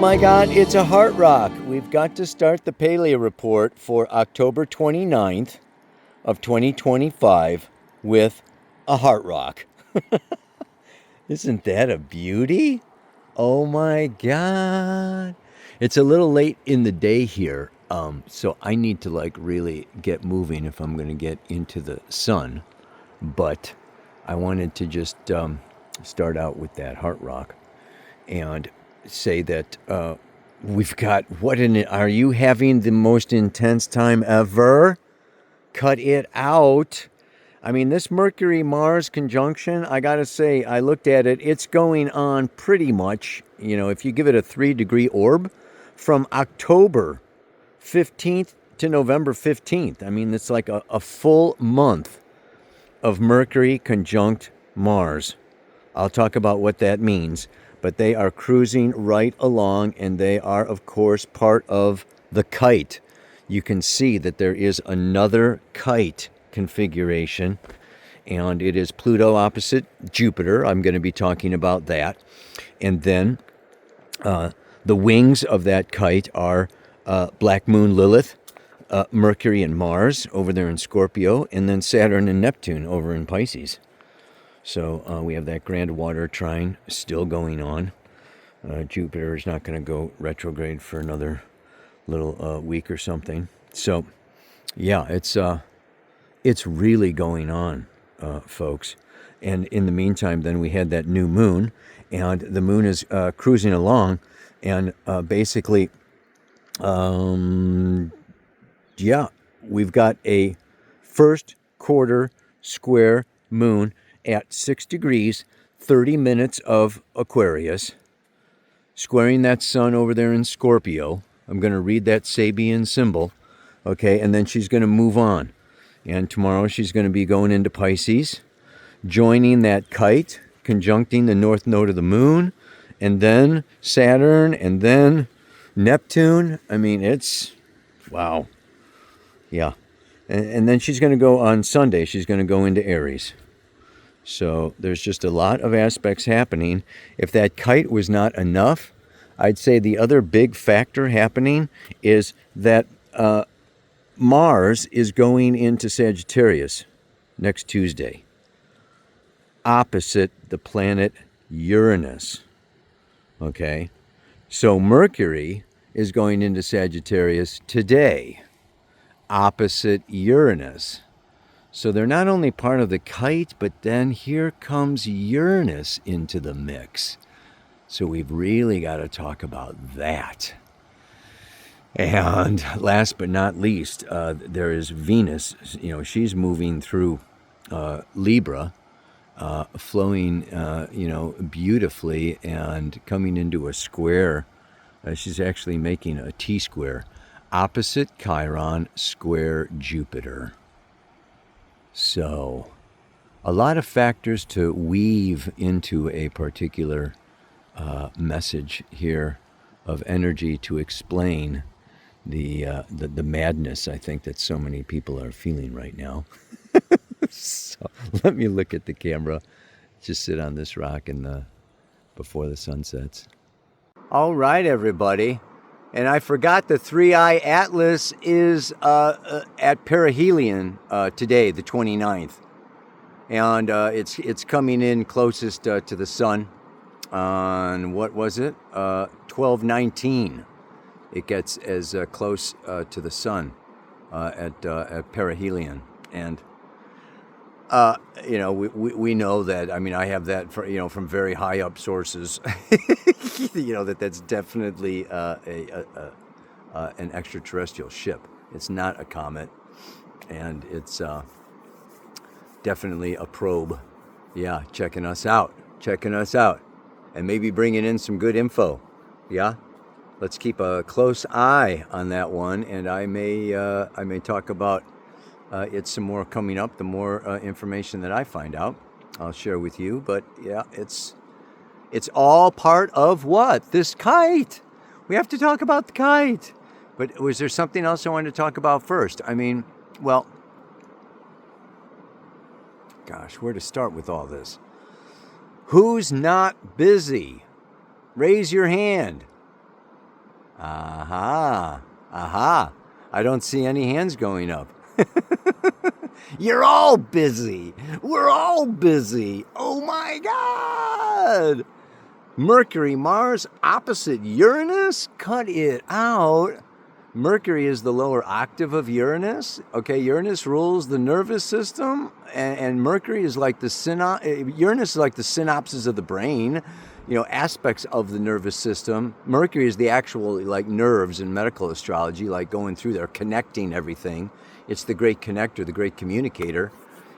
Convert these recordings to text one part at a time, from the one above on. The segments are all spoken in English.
my God, it's a heart rock. We've got to start the Paleo report for October 29th of 2025 with a heart rock. Isn't that a beauty? Oh my God. It's a little late in the day here, so I need to really get moving if I'm going to get into the sun. But I wanted to just start out with that heart rock and say that we've got, are you having the most intense time ever? Cut it out. I mean, this Mercury-Mars conjunction, I got to say, I looked at it, it's going on pretty much, if you give it a 3-degree orb, from October 15th to November 15th. I mean, it's like a full month of Mercury conjunct Mars. I'll talk about what that means, but they are cruising right along, and they are, of course, part of the kite. You can see that there is another kite configuration, and it is Pluto opposite Jupiter. I'm going to be talking about that. And then the wings of that kite are Black Moon Lilith, Mercury and Mars over there in Scorpio, and then Saturn and Neptune over in Pisces. So we have that grand water trine still going on. Jupiter is not going to go retrograde for another little week or something. So yeah, it's really going on, folks. And in the meantime, then we had that new moon, and the moon is cruising along, and basically, we've got a first quarter square moon at 6 degrees, 30 minutes of Aquarius, squaring that sun over there in Scorpio. I'm going to read that Sabian symbol, okay, and then she's going to move on. And tomorrow she's going to be going into Pisces, joining that kite, conjuncting the north node of the moon, and then Saturn, and then Neptune. I mean, it's, wow. Yeah. And then she's going to go on Sunday, she's going to go into Aries. So there's just a lot of aspects happening. If that kite was not enough, I'd say the other big factor happening is that Mars is going into Sagittarius next Tuesday, opposite the planet Uranus. Okay? So Mercury is going into Sagittarius today, opposite Uranus. So they're not only part of the kite, but then here comes Uranus into the mix. So we've really got to talk about that. And last but not least, there is Venus. She's moving through Libra, flowing, beautifully and coming into a square. She's actually making a T-square, opposite Chiron, square Jupiter. So, a lot of factors to weave into a particular message here of energy to explain the madness, I think, that so many people are feeling right now. So let me look at the camera. Just sit on this rock before the sun sets. All right, everybody. And I forgot the 3-eye atlas is at perihelion today, the 29th. And it's coming in closest to the sun on, what was it? 12:19. It gets as close to the sun at perihelion. And, we know that, I mean, I have that, from very high up sources, that's definitely an extraterrestrial ship. It's not a comet, and it's definitely a probe. Yeah, checking us out, and maybe bringing in some good info. Yeah, let's keep a close eye on that one, and I may talk about it some more coming up. The more information that I find out, I'll share with you. But yeah, it's all part of what? This kite. We have to talk about the kite. But was there something else I wanted to talk about first? I mean, well, gosh, where to start with all this? Who's not busy? Raise your hand. Aha. Aha. I don't see any hands going up. You're all busy. We're all busy. Oh my God. Mercury, Mars, opposite Uranus? Cut it out. Mercury is the lower octave of Uranus. Okay, Uranus rules the nervous system, and Mercury is like Uranus is like the synapses of the brain, aspects of the nervous system. Mercury is the actual like nerves in medical astrology, like going through there, connecting everything. It's the great connector, the great communicator.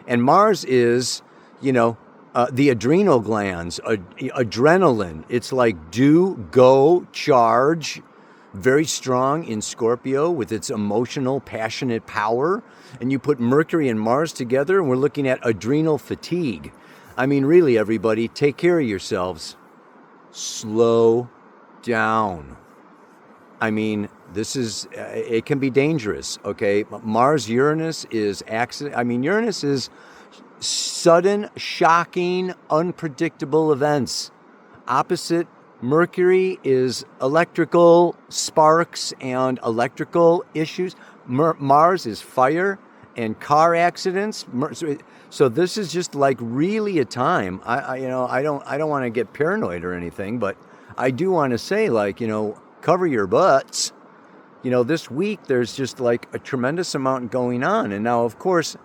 And Mars is, the adrenal glands, adrenaline. It's like do, go, charge. Very strong in Scorpio with its emotional, passionate power. And you put Mercury and Mars together, and we're looking at adrenal fatigue. I mean, really, everybody, take care of yourselves. Slow down. I mean, it can be dangerous, okay? Mars, Uranus is Uranus is sudden, shocking, unpredictable events. Opposite Mercury is electrical sparks and electrical issues. Mars is fire and car accidents. So this is just like really a time. I don't want to get paranoid or anything, but I do want to say, like, cover your butts. This week there's just like a tremendous amount going on. And now, of course,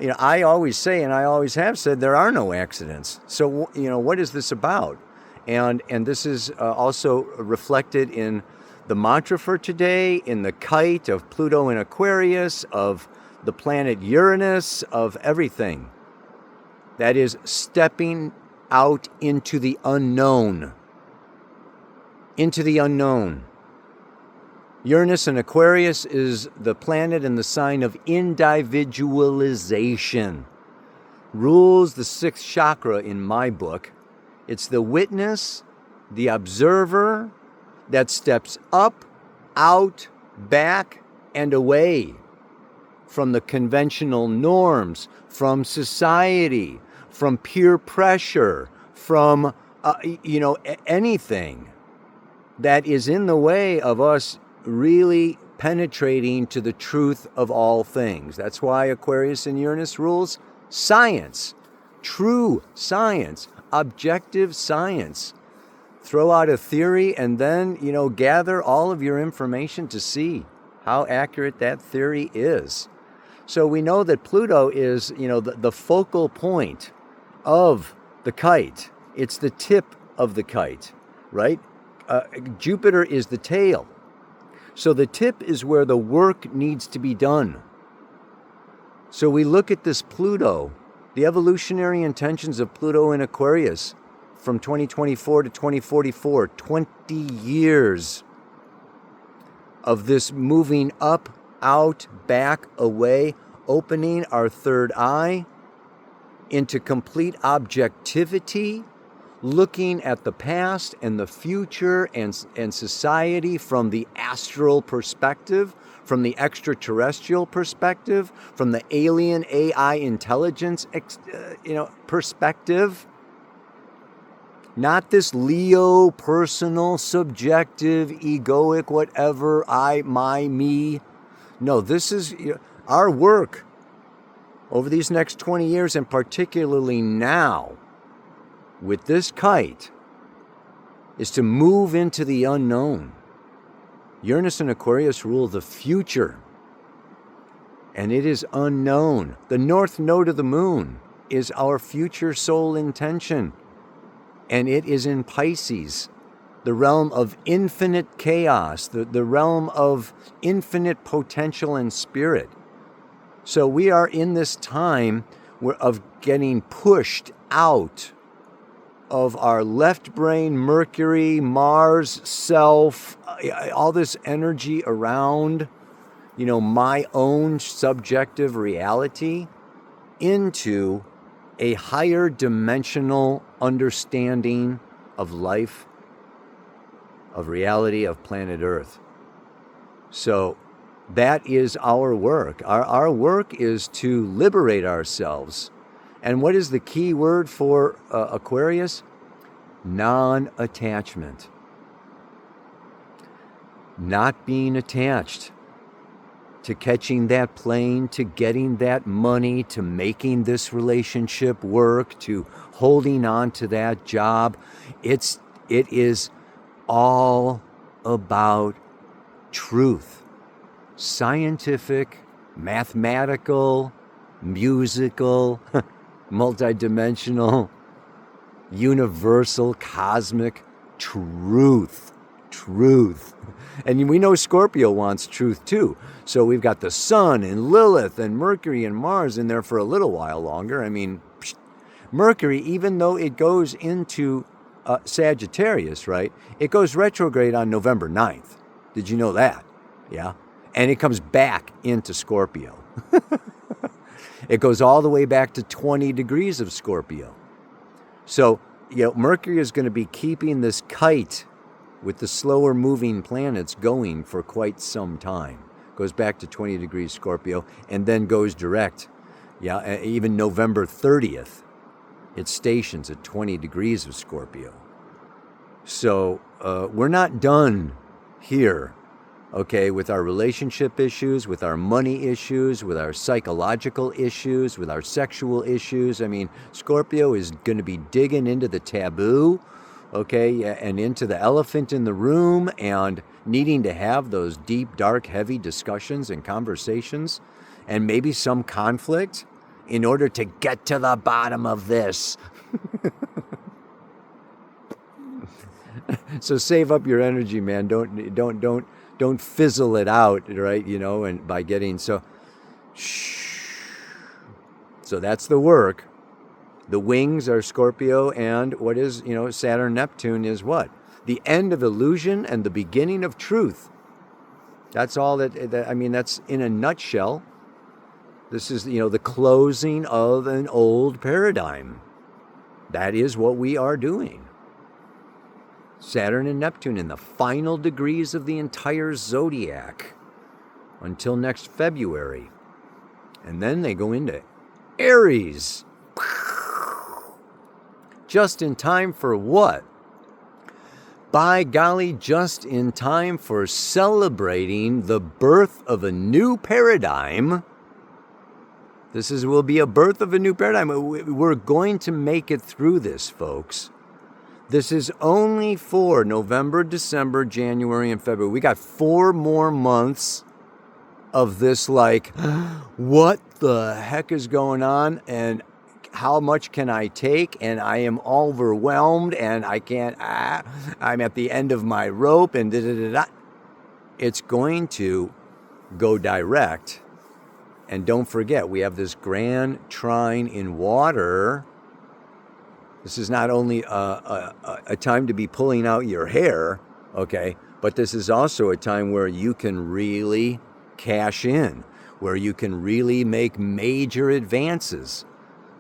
I always say, and I always have said, there are no accidents. So, what is this about? And this is also reflected in the mantra for today, in the kite of Pluto in Aquarius, of the planet Uranus, of everything. That is stepping out into the unknown. Into the unknown. Uranus in Aquarius is the planet in the sign of individualization. Rules the sixth chakra in my book. It's the witness, the observer that steps up, out, back, and away from the conventional norms, from society, from peer pressure, from, anything that is in the way of us really penetrating to the truth of all things. That's why Aquarius and Uranus rules science, true science. Objective science. Throw out a theory and then, gather all of your information to see how accurate that theory is. So we know that Pluto is, the focal point of the kite. It's the tip of the kite, right? Jupiter is the tail. So the tip is where the work needs to be done. So we look at this Pluto, the evolutionary intentions of Pluto in Aquarius from 2024 to 2044, 20 years of this moving up, out, back, away, opening our third eye into complete objectivity, looking at the past and the future and society from the astral perspective, from the extraterrestrial perspective, from the alien AI intelligence, perspective. Not this Leo, personal, subjective, egoic, whatever, I, my, me. No, this is our work over these next 20 years, and particularly now, with this kite, is to move into the unknown. Uranus and Aquarius rule the future, and it is unknown. The north node of the moon is our future soul intention, and it is in Pisces, the realm of infinite chaos, the realm of infinite potential and spirit. So we are in this time of getting pushed out of our left brain, Mercury, Mars, self, all this energy around, my own subjective reality, into a higher dimensional understanding of life, of reality, of planet Earth. So that is our work. Our work is to liberate ourselves. And what is the key word for Aquarius? Non-attachment. not being attached, to catching that plane, to getting that money, to making this relationship work, to holding on to that job. It is all about truth. Scientific, mathematical, musical, multidimensional, universal, cosmic truth. Truth. And we know Scorpio wants truth too. So we've got the Sun and Lilith and Mercury and Mars in there for a little while longer. I mean, Mercury, even though it goes into Sagittarius, right? It goes retrograde on November 9th. Did you know that? Yeah. And it comes back into Scorpio. It goes all the way back to 20 degrees of Scorpio. So, Mercury is going to be keeping this kite with the slower moving planets going for quite some time. Goes back to 20 degrees Scorpio and then goes direct. Yeah, even November 30th, it stations at 20 degrees of Scorpio. So we're not done here, okay, with our relationship issues, with our money issues, with our psychological issues, with our sexual issues. I mean, Scorpio is going to be digging into the taboo, okay, and into the elephant in the room and needing to have those deep, dark, heavy discussions and conversations and maybe some conflict in order to get to the bottom of this. So save up your energy, man. Don't fizzle it out, right? And by getting so that's the work. The wings are Scorpio, and what is, Saturn, Neptune is what? The end of illusion and the beginning of truth. That's all that's in a nutshell. This is, the closing of an old paradigm. That is what we are doing. Saturn and Neptune in the final degrees of the entire zodiac until next February. And then they go into Aries. Just in time for what? By golly, just in time for celebrating the birth of a new paradigm. Will be a birth of a new paradigm. We're going to make it through this, folks. This is only for November, December, January, and February. We got 4 more months of this, what the heck is going on? And how much can I take? And I am overwhelmed and I can't, I'm at the end of my rope and da-da-da-da. It's going to go direct. And don't forget, we have this grand trine in water. This is not only a time to be pulling out your hair, okay, but this is also a time where you can really cash in, where you can really make major advances,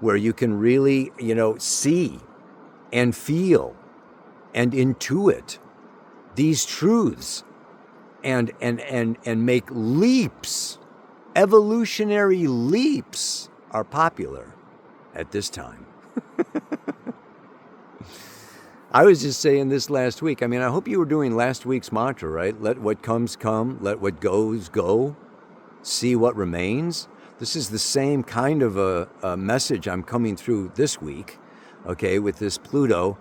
where you can really, see and feel and intuit these truths and make leaps. Evolutionary leaps are popular at this time. I was just saying this last week. I mean, I hope you were doing last week's mantra, right? Let what comes come, let what goes go, see what remains. This is the same kind of a message I'm coming through this week, okay, with this Pluto,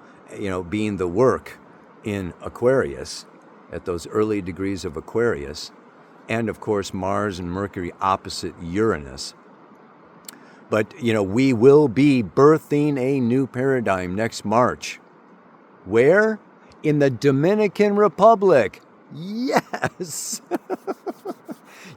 being the work in Aquarius, at those early degrees of Aquarius, and of course Mars and Mercury opposite Uranus. But, we will be birthing a new paradigm next March. Where? In the Dominican Republic. Yes.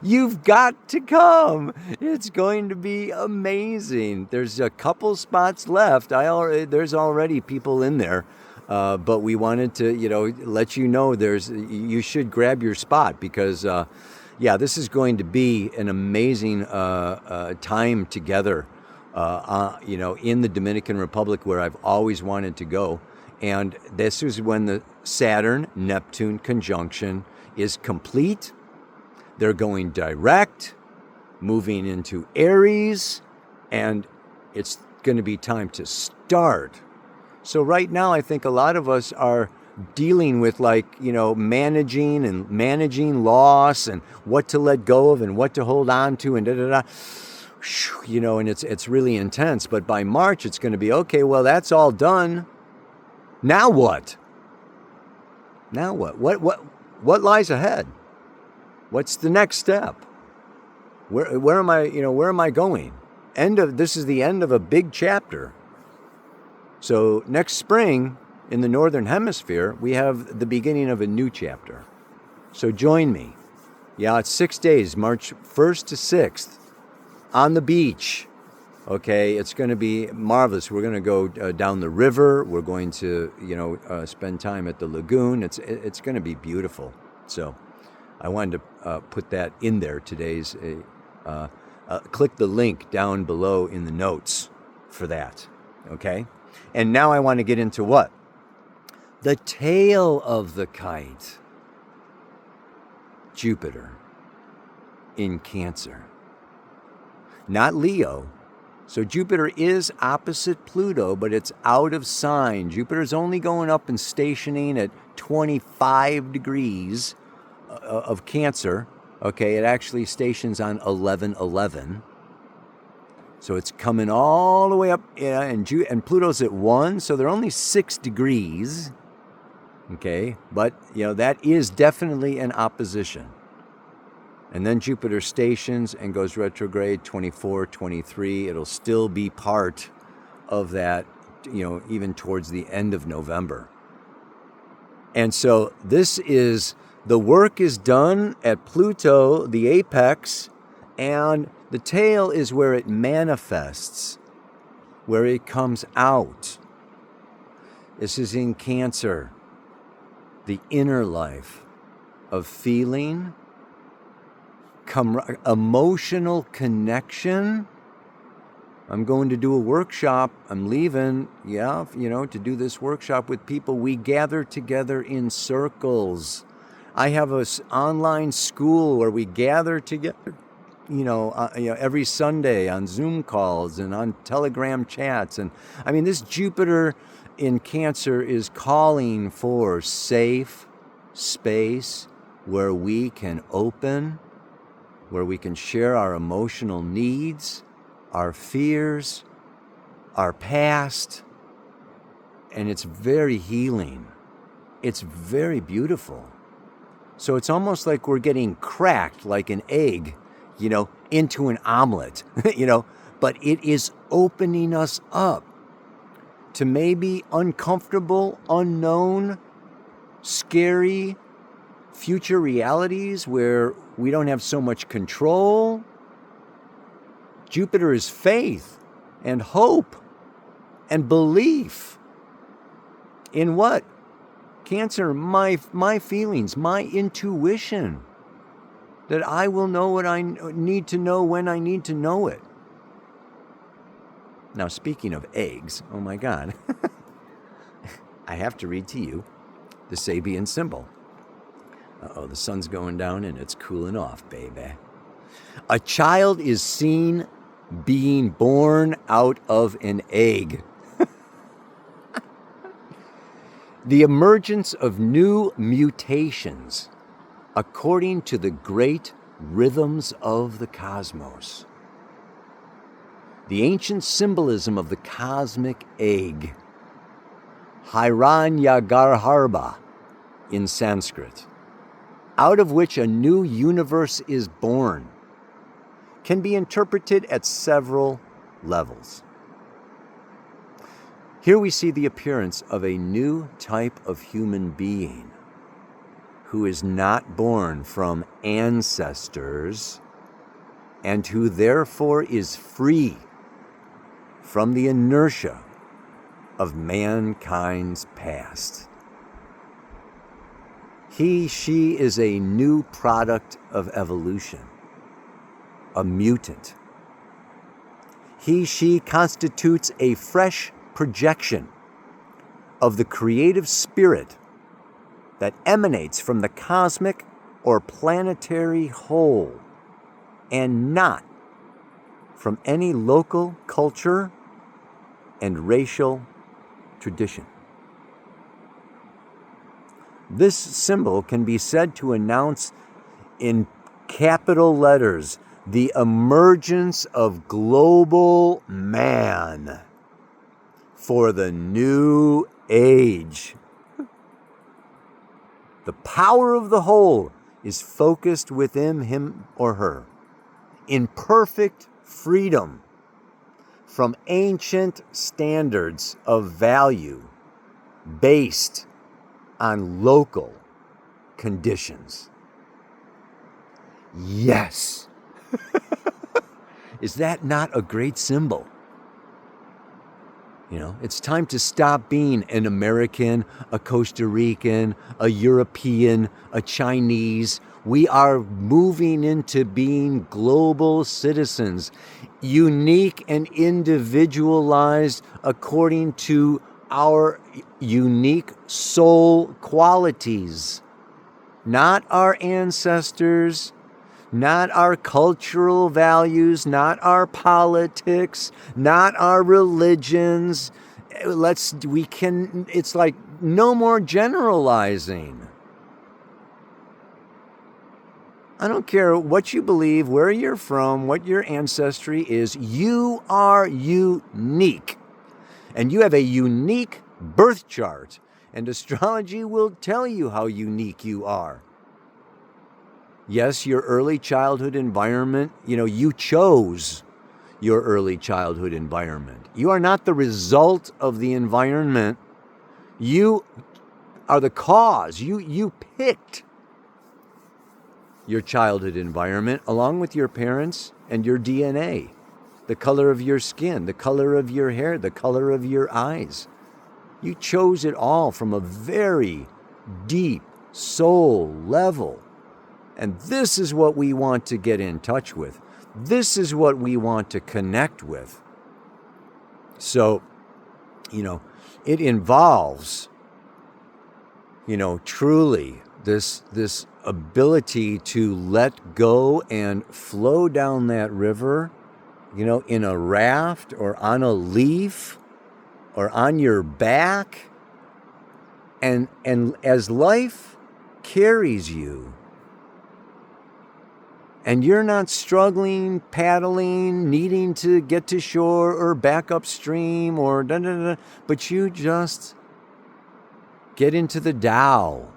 You've got to come. It's going to be amazing. There's a couple spots left. There's already people in there. But we wanted to, let you know you should grab your spot because, this is going to be an amazing time together, in the Dominican Republic where I've always wanted to go. And this is when the Saturn-Neptune conjunction is complete. They're going direct, moving into Aries, and it's going to be time to start. So right now, I think a lot of us are dealing with, like, managing loss and what to let go of and what to hold on to and and it's really intense. But by March, it's going to be, okay, well, that's all done. Now what? Now what? What lies ahead? What's the next step? Where am I, where am I going? This is the end of a big chapter. So next spring in the Northern Hemisphere, we have the beginning of a new chapter. So join me. Yeah, it's 6 days, March 1st to 6th, on the beach. Okay, it's going to be marvelous. We're going to go down the river. We're going to, spend time at the lagoon. It's going to be beautiful. So I wanted to put that in there. Today's click the link down below in the notes for that. Okay, and now I want to get into what? The tail of the kite. Jupiter in Cancer, not Leo. So Jupiter is opposite Pluto, but it's out of sign. Jupiter's only going up and stationing at 25 degrees of Cancer. Okay, it actually stations on 1111. So it's coming all the way up, and Pluto's at 1, so they're only 6 degrees. Okay, but that is definitely an opposition. And then Jupiter stations and goes retrograde 24, 23. It'll still be part of that, even towards the end of November. And so the work is done at Pluto, the apex, and the tail is where it manifests, where it comes out. This is in Cancer, the inner life of feeling, emotional connection. I'm going to do a workshop. I'm leaving, to do this workshop with people. We gather together in circles. I have an online school where we gather together, every Sunday on Zoom calls and on Telegram chats. And I mean, this Jupiter in Cancer is calling for safe space where we can open, where we can share our emotional needs, our fears, our past, and it's very healing. It's very beautiful. So it's almost like we're getting cracked like an egg, into an omelet, but it is opening us up to maybe uncomfortable, unknown, scary future realities where we don't have so much control. Jupiter is faith and hope and belief in what? Cancer, my feelings, my intuition, that I will know what I need to know when I need to know it. Now, speaking of eggs, oh my God, I have to read to you the Sabian symbol. The sun's going down and it's cooling off, baby. A child is seen being born out of an egg. The emergence of new mutations according to the great rhythms of the cosmos. The ancient symbolism of the cosmic egg, Hiranyagarbha in Sanskrit, out of which a new universe is born, can be interpreted at several levels. Here we see the appearance of a new type of human being who is not born from ancestors and who therefore is free from the inertia of mankind's past. She is a new product of evolution, a mutant. She constitutes a fresh projection of the creative spirit that emanates from the cosmic or planetary whole, and not from any local culture and racial tradition. This symbol can be said to announce in capital letters the emergence of global man for the new age. The power of the whole is focused within him or her in perfect freedom from ancient standards of value based on local conditions. Yes. Is that not a great symbol? You know, it's time to stop being an American, a Costa Rican, a European, a Chinese. We are moving into being global citizens, unique and individualized according to our unique soul qualities, not our ancestors, not our cultural values, not our politics, not our religions. It's like no more generalizing. I don't care what you believe, where you're from, what your ancestry is. You are unique. And you have a unique birth chart. And astrology will tell you how unique you are. Yes, your early childhood environment, you chose your early childhood environment. You are not the result of the environment. You are the cause. You picked your childhood environment along with your parents and your DNA, the color of your skin, the color of your hair, the color of your eyes. You chose it all from a very deep soul level. And this is what we want to get in touch with. This is what we want to connect with. So, it involves, truly this ability to let go and flow down that river, in a raft or on a leaf or on your back. And as life carries you, and you're not struggling, paddling, needing to get to shore or back upstream or but you just get into the Tao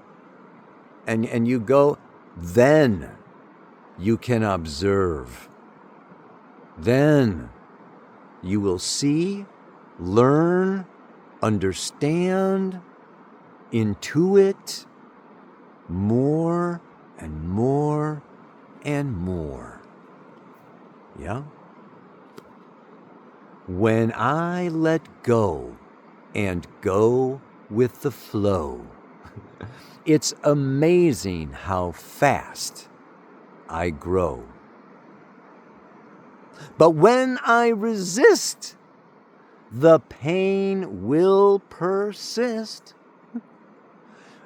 and you go, then you can observe. Then you will see, learn, understand, intuit more and more and more. Yeah? When I let go and go with the flow, it's amazing how fast I grow. But when I resist, the pain will persist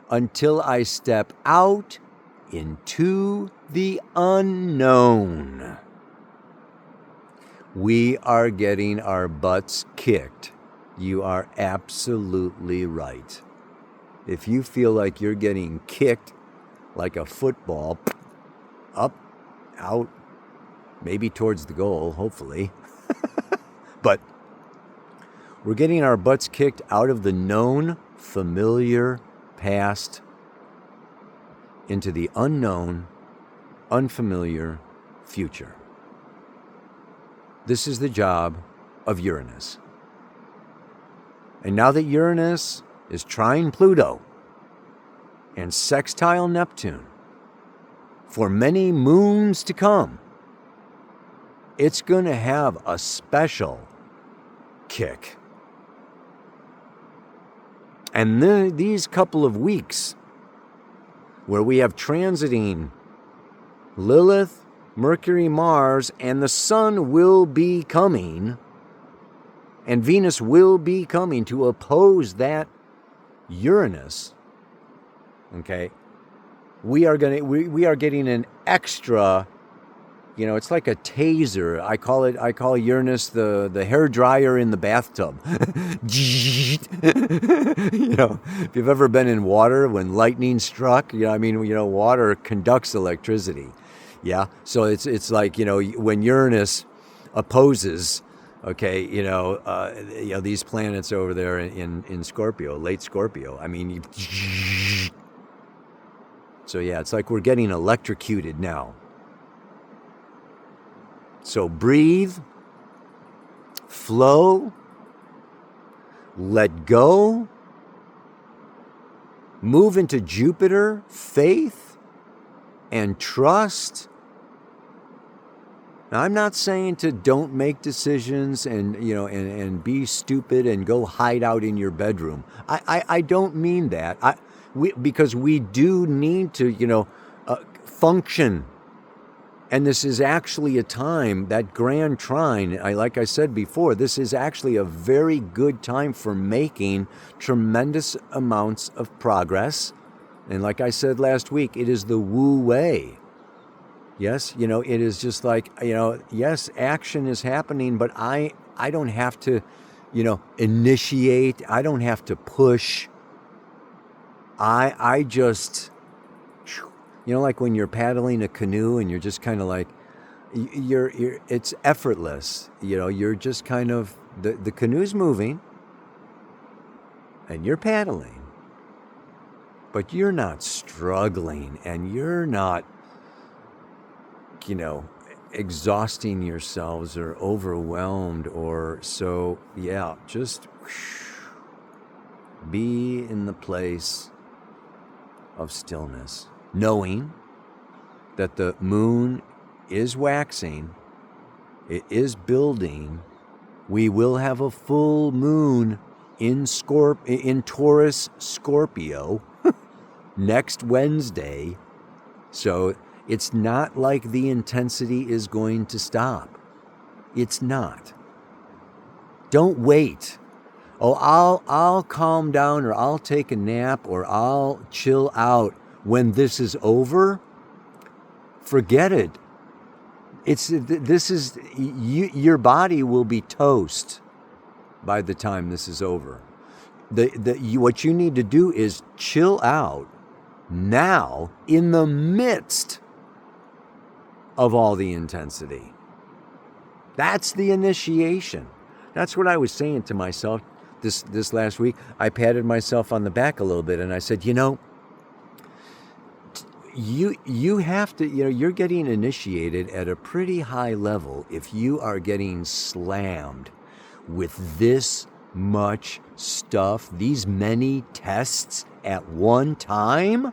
until I step out into the unknown. We are getting our butts kicked. You are absolutely right. If you feel like you're getting kicked like a football, up, out, maybe towards the goal, hopefully. But we're getting our butts kicked out of the known, familiar past into the unknown, unfamiliar future. This is the job of Uranus. And now that Uranus is trine Pluto and sextile Neptune for many moons to come, it's going to have a special kick. And these couple of weeks where we have transiting Lilith, Mercury, Mars, and the Sun will be coming, and Venus will be coming to oppose that Uranus. Okay, we are getting an extra, it's like a taser. I call Uranus the hair dryer in the bathtub. If you've ever been in water when lightning struck, water conducts electricity. Yeah. So it's like, when Uranus opposes, okay, these planets over there in Scorpio, late Scorpio. So yeah, it's like we're getting electrocuted now. So breathe, flow, let go, move into Jupiter, faith, and trust. Now, I'm not saying to don't make decisions and be stupid and go hide out in your bedroom. I don't mean that. Because we do need to, function. And this is actually a time, that grand trine, like I said before, this is actually a very good time for making tremendous amounts of progress. And like I said last week, it is the Wu way. Yes, it is just like, yes, action is happening, but I don't have to, initiate. I don't have to push. I just, like when you're paddling a canoe and you're just kind of like, it's effortless. You're just kind of, the canoe's moving and you're paddling, but you're not struggling and you're not, exhausting yourselves or overwhelmed or so. Yeah, just be in the place of stillness, knowing that the moon is waxing, it is building. We will have a full moon in Taurus Scorpio next Wednesday. So it's not like the intensity is going to stop. It's not. Don't wait. Oh, I'll calm down, or I'll take a nap, or I'll chill out when this is over. Forget it. Your body will be toast by the time this is over. What you need to do is chill out now in the midst of all the intensity. That's the initiation. That's what I was saying to myself this last week. I patted myself on the back a little bit and I said, you have to, you're getting initiated at a pretty high level if you are getting slammed with this much stuff, these many tests at one time.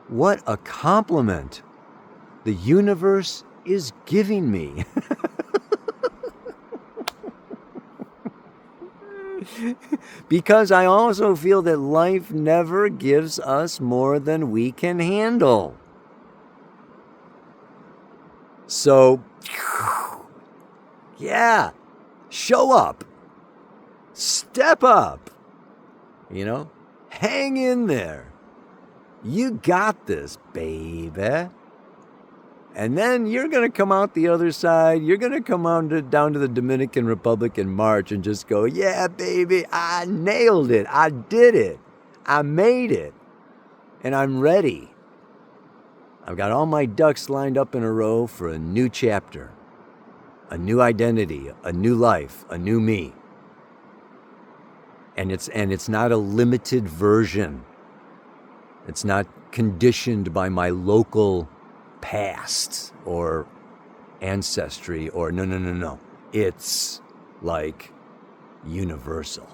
What a compliment the universe is giving me. Because I also feel that life never gives us more than we can handle. So, yeah, show up, step up, hang in there. You got this, baby. And then you're going to come out the other side. You're going to come down to the Dominican Republic in March and just go, yeah, baby, I nailed it. I did it. I made it. And I'm ready. I've got all my ducks lined up in a row for a new chapter, a new identity, a new life, a new me. And it's not a limited version. It's not conditioned by my local past or ancestry or no. It's like universal.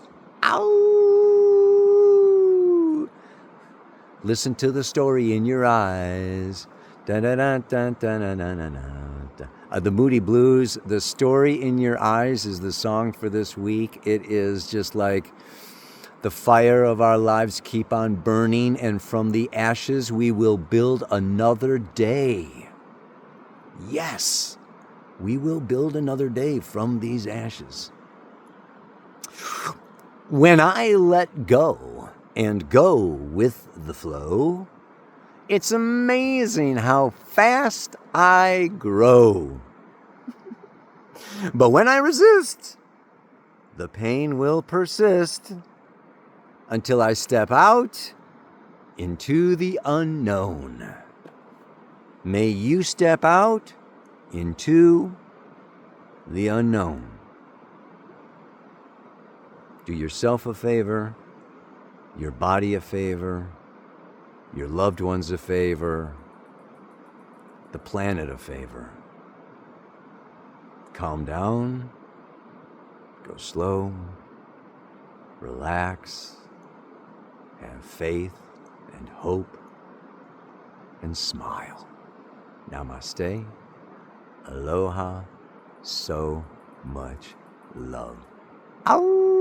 Ow! Listen to the story in your eyes. The Moody Blues, the story in your eyes is the song for this week. It is just like the fire of our lives keep on burning, and from the ashes we will build another day. Yes, we will build another day from these ashes. When I let go and go with the flow, It's amazing how fast I grow. But when I resist, the pain will persist until I step out into the unknown. May you step out into the unknown. Do yourself a favor, your body a favor, your loved ones a favor, the planet a favor. Calm down, go slow, relax, have faith and hope, and smile. Namaste, aloha, so much love. Ow!